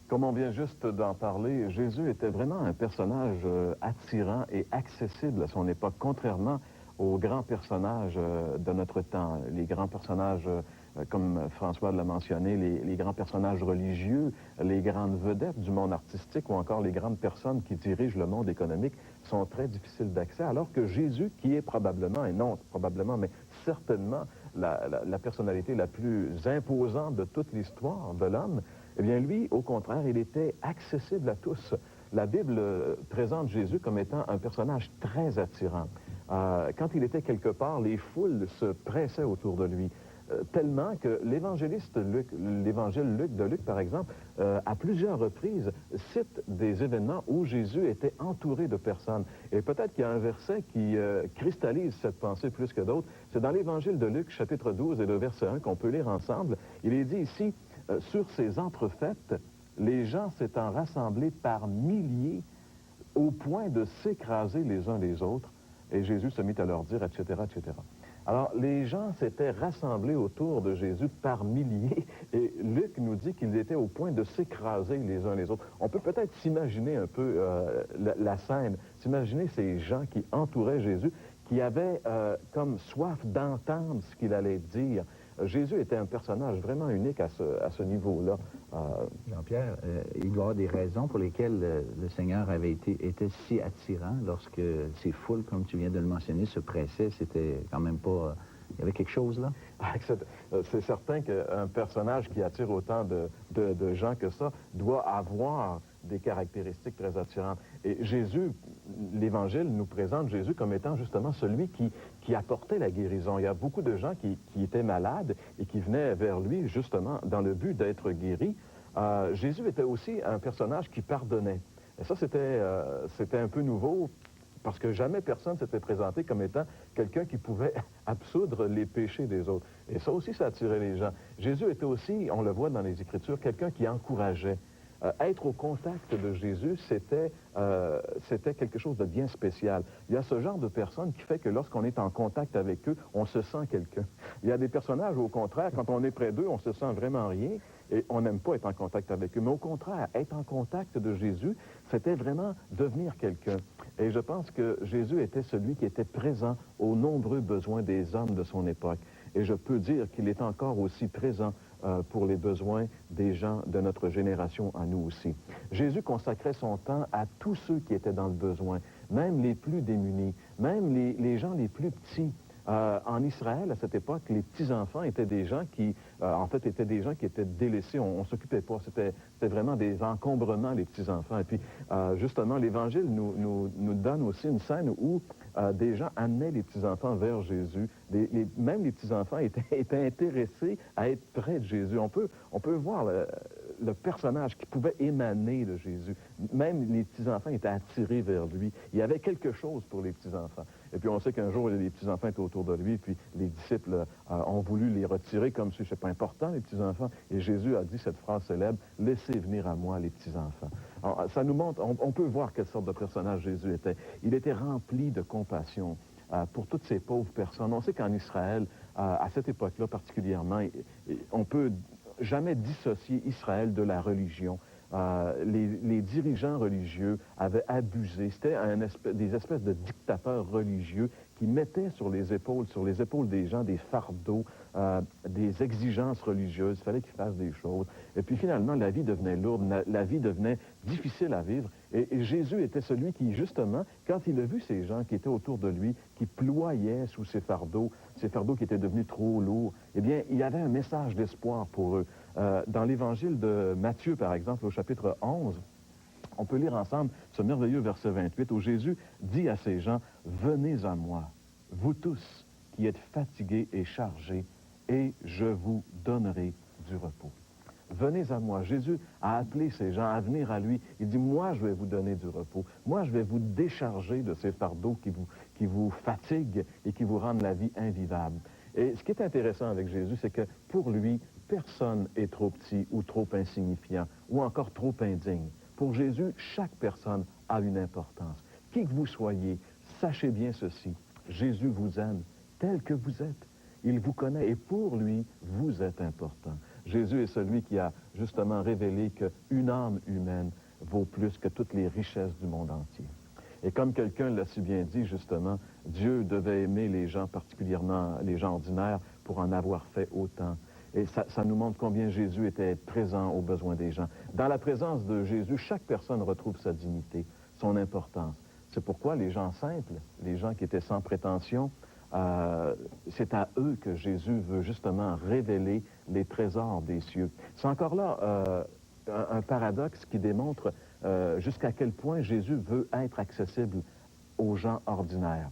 Comme on vient juste d'en parler, Jésus était vraiment un personnage attirant et accessible à son époque, contrairement aux grands personnages de notre temps. Les grands personnages, comme François l'a mentionné, les grands personnages religieux, les grandes vedettes du monde artistique ou encore les grandes personnes qui dirigent le monde économique sont très difficiles d'accès, alors que Jésus, qui est probablement, et non probablement, mais certainement la personnalité la plus imposante de toute l'histoire de l'homme, eh bien, lui, au contraire, il était accessible à tous. La Bible présente Jésus comme étant un personnage très attirant. Quand il était quelque part, les foules se pressaient autour de lui. Tellement que l'évangéliste Luc, l'évangile de Luc, par exemple, à plusieurs reprises, cite des événements où Jésus était entouré de personnes. Et peut-être qu'il y a un verset qui cristallise cette pensée plus que d'autres. C'est dans l'évangile de Luc, chapitre 12 et le verset 1, qu'on peut lire ensemble. Il est dit ici, sur ces entrefaites, les gens s'étant rassemblés par milliers au point de s'écraser les uns les autres, et Jésus se mit à leur dire, etc., etc. Alors, les gens s'étaient rassemblés autour de Jésus par milliers, et Luc nous dit qu'ils étaient au point de s'écraser les uns les autres. On peut peut-être s'imaginer un peu la scène, s'imaginer ces gens qui entouraient Jésus, qui avaient comme soif d'entendre ce qu'il allait dire. Jésus était un personnage vraiment unique à ce niveau-là. Jean-Pierre, il doit y avoir des raisons pour lesquelles le Seigneur était si attirant lorsque ces foules, comme tu viens de le mentionner, se pressaient. C'était quand même pas... il y avait quelque chose là? C'est certain qu'un personnage qui attire autant de gens que ça doit avoir des caractéristiques très attirantes. Et Jésus, l'Évangile nous présente Jésus comme étant justement celui qui apportait la guérison. Il y a beaucoup de gens qui étaient malades et qui venaient vers lui justement dans le but d'être guéris. Jésus était aussi un personnage qui pardonnait. Et ça, c'était un peu nouveau parce que jamais personne s'était présenté comme étant quelqu'un qui pouvait absoudre les péchés des autres. Et ça aussi, ça attirait les gens. Jésus était aussi, on le voit dans les Écritures, quelqu'un qui encourageait. Être au contact de Jésus, c'était quelque chose de bien spécial. Il y a ce genre de personnes qui fait que lorsqu'on est en contact avec eux, on se sent quelqu'un. Il y a des personnages, au contraire, quand on est près d'eux, on se sent vraiment rien et on n'aime pas être en contact avec eux. Mais au contraire, être en contact de Jésus, c'était vraiment devenir quelqu'un. Et je pense que Jésus était celui qui était présent aux nombreux besoins des hommes de son époque. Et je peux dire qu'il est encore aussi présent pour les besoins des gens de notre génération à nous aussi. Jésus consacrait son temps à tous ceux qui étaient dans le besoin, même les plus démunis, même les gens les plus petits. En Israël, à cette époque, les petits-enfants étaient des gens qui, étaient des gens qui étaient délaissés. On s'occupait pas. C'était vraiment des encombrements, les petits-enfants. Et puis, justement, l'Évangile nous donne aussi une scène où des gens amenaient les petits-enfants vers Jésus. Même les petits-enfants étaient intéressés à être près de Jésus. On peut voir le personnage qui pouvait émaner de Jésus. Même les petits-enfants étaient attirés vers lui. Il y avait quelque chose pour les petits-enfants. Et puis on sait qu'un jour, les petits-enfants étaient autour de lui, puis les disciples ont voulu les retirer comme si c'est pas important, les petits-enfants. Et Jésus a dit cette phrase célèbre, « Laissez venir à moi les petits-enfants ». Alors, ça nous montre, on peut voir quelle sorte de personnage Jésus était. Il était rempli de compassion pour toutes ces pauvres personnes. On sait qu'en Israël, à cette époque-là particulièrement, on peut jamais dissocier Israël de la religion. Les dirigeants religieux avaient abusé. C'était des espèces de dictateurs religieux qui mettaient sur les épaules des gens des fardeaux, des exigences religieuses. Il fallait qu'ils fassent des choses. Et puis finalement, la vie devenait lourde, la vie devenait difficile à vivre. Et Jésus était celui qui, justement, quand il a vu ces gens qui étaient autour de lui, qui ployaient sous ces fardeaux qui étaient devenus trop lourds, eh bien, il y avait un message d'espoir pour eux. Dans l'évangile de Matthieu, par exemple, au chapitre 11, on peut lire ensemble ce merveilleux verset 28 où Jésus dit à ces gens, « Venez à moi, vous tous qui êtes fatigués et chargés, et je vous donnerai du repos. » Venez à moi. Jésus a appelé ces gens à venir à lui. Il dit, moi, je vais vous donner du repos. Moi, je vais vous décharger de ces fardeaux qui vous fatiguent et qui vous rendent la vie invivable. Et ce qui est intéressant avec Jésus, c'est que pour lui, personne est trop petit ou trop insignifiant ou encore trop indigne. Pour Jésus, chaque personne a une importance. Qui que vous soyez, sachez bien ceci. Jésus vous aime tel que vous êtes. Il vous connaît et pour lui, vous êtes important. Jésus est celui qui a justement révélé qu'une âme humaine vaut plus que toutes les richesses du monde entier. Et comme quelqu'un l'a si bien dit, justement, Dieu devait aimer les gens, particulièrement les gens ordinaires, pour en avoir fait autant. Et ça nous montre combien Jésus était présent aux besoins des gens. Dans la présence de Jésus, chaque personne retrouve sa dignité, son importance. C'est pourquoi les gens simples, les gens qui étaient sans prétention, c'est à eux que Jésus veut justement révéler les trésors des cieux. C'est encore là un paradoxe qui démontre jusqu'à quel point Jésus veut être accessible aux gens ordinaires.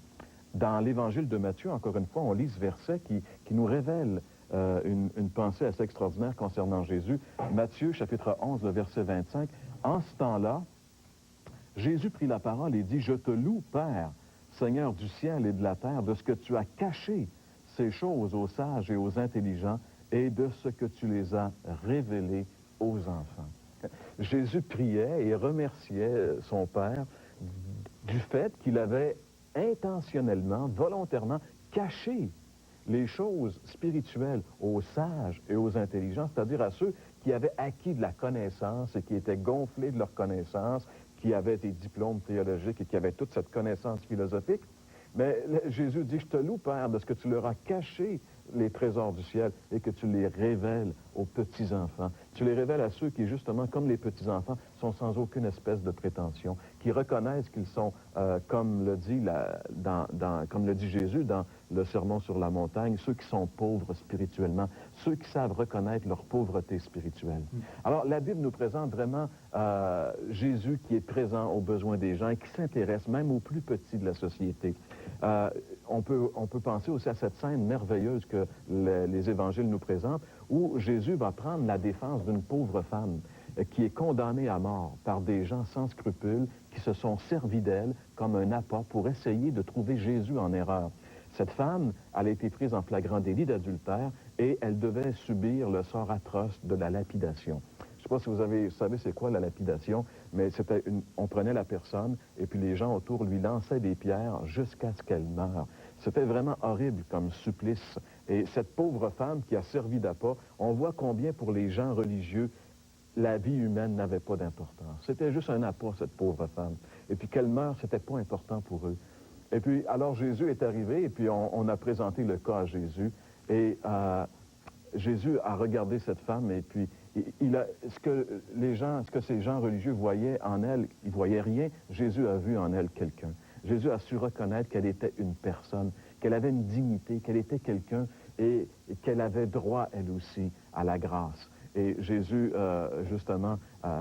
Dans l'Évangile de Matthieu, encore une fois, on lit ce verset qui nous révèle une pensée assez extraordinaire concernant Jésus. Matthieu, chapitre 11, le verset 25. En ce temps-là, Jésus prit la parole et dit, « Je te loue, Père, Seigneur du ciel et de la terre, de ce que tu as caché ces choses aux sages et aux intelligents et de ce que tu les as révélées aux enfants. » Jésus priait et remerciait son Père du fait qu'il avait intentionnellement, volontairement caché les choses spirituelles aux sages et aux intelligents, c'est-à-dire à ceux qui avaient acquis de la connaissance et qui étaient gonflés de leur connaissance, qui avaient des diplômes théologiques et qui avaient toute cette connaissance philosophique. Mais Jésus dit, « Je te loue, Père, de ce que tu leur as caché les trésors du ciel et que tu les révèles aux petits-enfants. » Tu les révèles à ceux qui, justement, comme les petits-enfants, sont sans aucune espèce de prétention, qui reconnaissent qu'ils sont, comme le dit Jésus dans le Sermon sur la montagne, ceux qui sont pauvres spirituellement, ceux qui savent reconnaître leur pauvreté spirituelle. Alors, la Bible nous présente vraiment Jésus qui est présent aux besoins des gens et qui s'intéresse même aux plus petits de la société. On peut penser aussi à cette scène merveilleuse que les évangiles nous présentent, où Jésus va prendre la défense d'une pauvre femme qui est condamnée à mort par des gens sans scrupules qui se sont servis d'elle comme un appât pour essayer de trouver Jésus en erreur. Cette femme, elle a été prise en flagrant délit d'adultère et elle devait subir le sort atroce de la lapidation. Je ne sais pas si vous savez c'est quoi la lapidation, mais on prenait la personne et puis les gens autour lui lançaient des pierres jusqu'à ce qu'elle meure. C'était vraiment horrible comme supplice. Et cette pauvre femme qui a servi d'appât, on voit combien pour les gens religieux, la vie humaine n'avait pas d'importance. C'était juste un appât, cette pauvre femme. Et puis qu'elle meure, c'était pas important pour eux. Et puis, alors Jésus est arrivé et puis on a présenté le cas à Jésus. Et Jésus a regardé cette femme et puis ce que ces gens religieux voyaient en elle, ils voyaient rien. Jésus a vu en elle quelqu'un. Jésus a su reconnaître qu'elle était une personne, qu'elle avait une dignité, qu'elle était quelqu'un et qu'elle avait droit, elle aussi, à la grâce. Et Jésus, justement,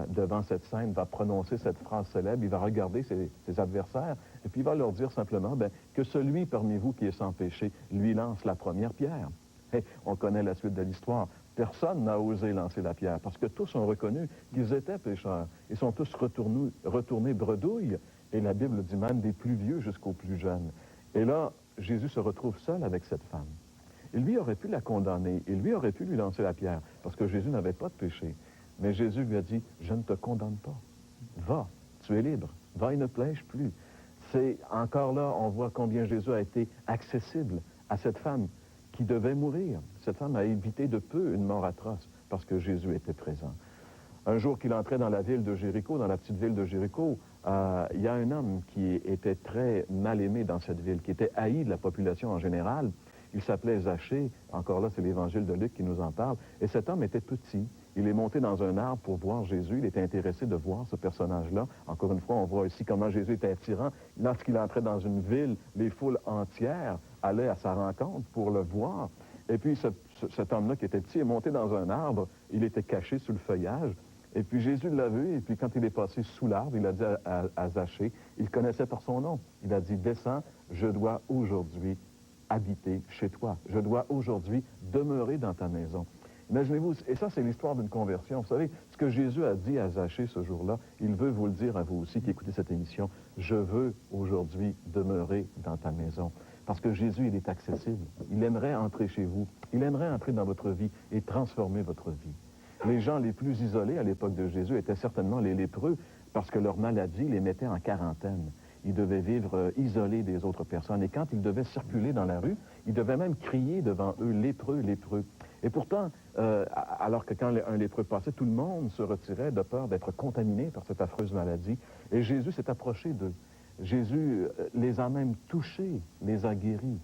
devant cette scène, va prononcer cette phrase célèbre. Il va regarder ses adversaires et puis il va leur dire simplement que celui parmi vous qui est sans péché, lui lance la première pierre. Et on connaît la suite de l'histoire. Personne n'a osé lancer la pierre parce que tous ont reconnu qu'ils étaient pécheurs. Ils sont tous retournés bredouilles. Et la Bible dit même des plus vieux jusqu'aux plus jeunes. Et là, Jésus se retrouve seul avec cette femme. Il lui aurait pu la condamner, il lui aurait pu lui lancer la pierre, parce que Jésus n'avait pas de péché. Mais Jésus lui a dit, « Je ne te condamne pas. Va, tu es libre. Va et ne plèche plus. » C'est encore là, on voit combien Jésus a été accessible à cette femme qui devait mourir. Cette femme a évité de peu une mort atroce, parce que Jésus était présent. Un jour qu'il entrait dans la ville de Jéricho, dans la petite ville de Jéricho, il y a un homme qui était très mal aimé dans cette ville, qui était haï de la population en général. Il s'appelait Zachée, encore là c'est l'évangile de Luc qui nous en parle, et cet homme était petit. Il est monté dans un arbre pour voir Jésus, il était intéressé de voir ce personnage-là. Encore une fois, on voit ici comment Jésus était attirant. Lorsqu'il entrait dans une ville, les foules entières allaient à sa rencontre pour le voir. Et puis cet homme-là qui était petit est monté dans un arbre, il était caché sous le feuillage. Et puis Jésus l'a vu, et puis quand il est passé sous l'arbre, il a dit à Zachée, il le connaissait par son nom. Il a dit, « Descends, je dois aujourd'hui habiter chez toi. Je dois aujourd'hui demeurer dans ta maison. » Imaginez-vous, et ça c'est l'histoire d'une conversion. Vous savez, ce que Jésus a dit à Zachée ce jour-là, il veut vous le dire à vous aussi qui écoutez cette émission. Je veux aujourd'hui demeurer dans ta maison. Parce que Jésus, il est accessible. Il aimerait entrer chez vous. Il aimerait entrer dans votre vie et transformer votre vie. Les gens les plus isolés à l'époque de Jésus étaient certainement les lépreux parce que leur maladie les mettait en quarantaine. Ils devaient vivre isolés des autres personnes. Et quand ils devaient circuler dans la rue, ils devaient même crier devant eux, lépreux, lépreux. Et pourtant, alors que quand un lépreux passait, tout le monde se retirait de peur d'être contaminé par cette affreuse maladie. Et Jésus s'est approché d'eux. Jésus les a même touchés, les a guéris.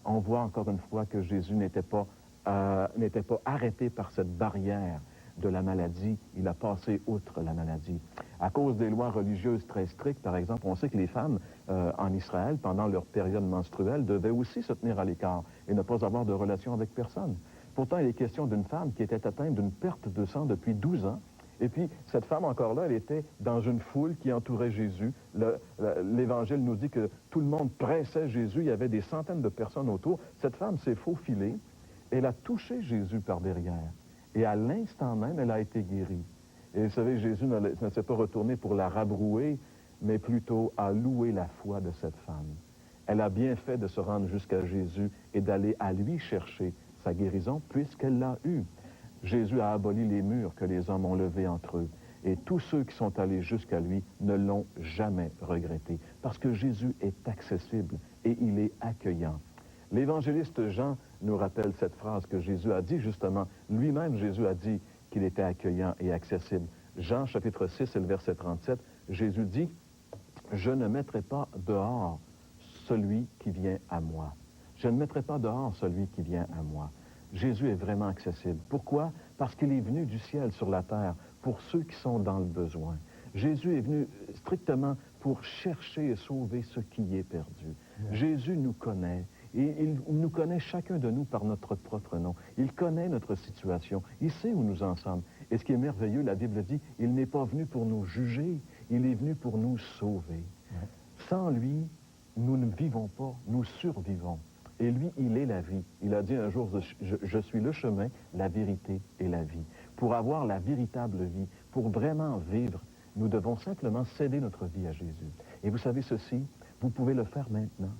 On voit encore une fois que Jésus n'était pas arrêté par cette barrière de la maladie. Il a passé outre la maladie. À cause des lois religieuses très strictes, par exemple, on sait que les femmes en Israël, pendant leur période menstruelle, devaient aussi se tenir à l'écart et ne pas avoir de relation avec personne. Pourtant, il est question d'une femme qui était atteinte d'une perte de sang depuis 12 ans. Et puis, cette femme, encore là, elle était dans une foule qui entourait Jésus. L'Évangile nous dit que tout le monde pressait Jésus. Il y avait des centaines de personnes autour. Cette femme s'est faufilée. Elle a touché Jésus par derrière. Et à l'instant même, elle a été guérie. Et vous savez, Jésus ne s'est pas retourné pour la rabrouer, mais plutôt à louer la foi de cette femme. Elle a bien fait de se rendre jusqu'à Jésus et d'aller à lui chercher sa guérison, puisqu'elle l'a eue. Jésus a aboli les murs que les hommes ont levés entre eux. Et tous ceux qui sont allés jusqu'à lui ne l'ont jamais regretté. Parce que Jésus est accessible et il est accueillant. L'évangéliste Jean nous rappelle cette phrase que Jésus a dit justement. Lui-même, Jésus a dit qu'il était accueillant et accessible. Jean, chapitre 6, et le verset 37, Jésus dit « Je ne mettrai pas dehors celui qui vient à moi. Je ne mettrai pas dehors celui qui vient à moi. » Jésus est vraiment accessible. Pourquoi? Parce qu'il est venu du ciel sur la terre pour ceux qui sont dans le besoin. Jésus est venu strictement pour chercher et sauver ce qui est perdu. Jésus nous connaît. Et il nous connaît chacun de nous par notre propre nom. Il connaît notre situation. Il sait où nous en sommes. Et ce qui est merveilleux, la Bible dit, il n'est pas venu pour nous juger, il est venu pour nous sauver. Ouais. Sans lui, nous ne vivons pas, nous survivons. Et lui, il est la vie. Il a dit un jour, je suis le chemin, la vérité et la vie. Pour avoir la véritable vie, pour vraiment vivre, nous devons simplement céder notre vie à Jésus. Et vous savez ceci, vous pouvez le faire maintenant.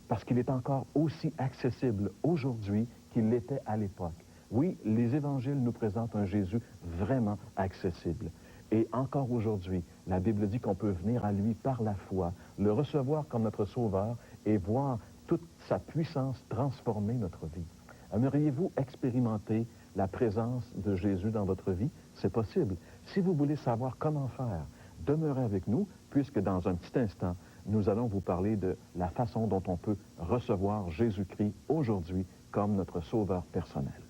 Parce qu'il est encore aussi accessible aujourd'hui qu'il l'était à l'époque. Oui, les évangiles nous présentent un Jésus vraiment accessible. Et encore aujourd'hui, la Bible dit qu'on peut venir à lui par la foi, le recevoir comme notre sauveur et voir toute sa puissance transformer notre vie. Aimeriez-vous expérimenter la présence de Jésus dans votre vie? C'est possible. Si vous voulez savoir comment faire, demeurez avec nous, puisque dans un petit instant, nous allons vous parler de la façon dont on peut recevoir Jésus-Christ aujourd'hui comme notre sauveur personnel.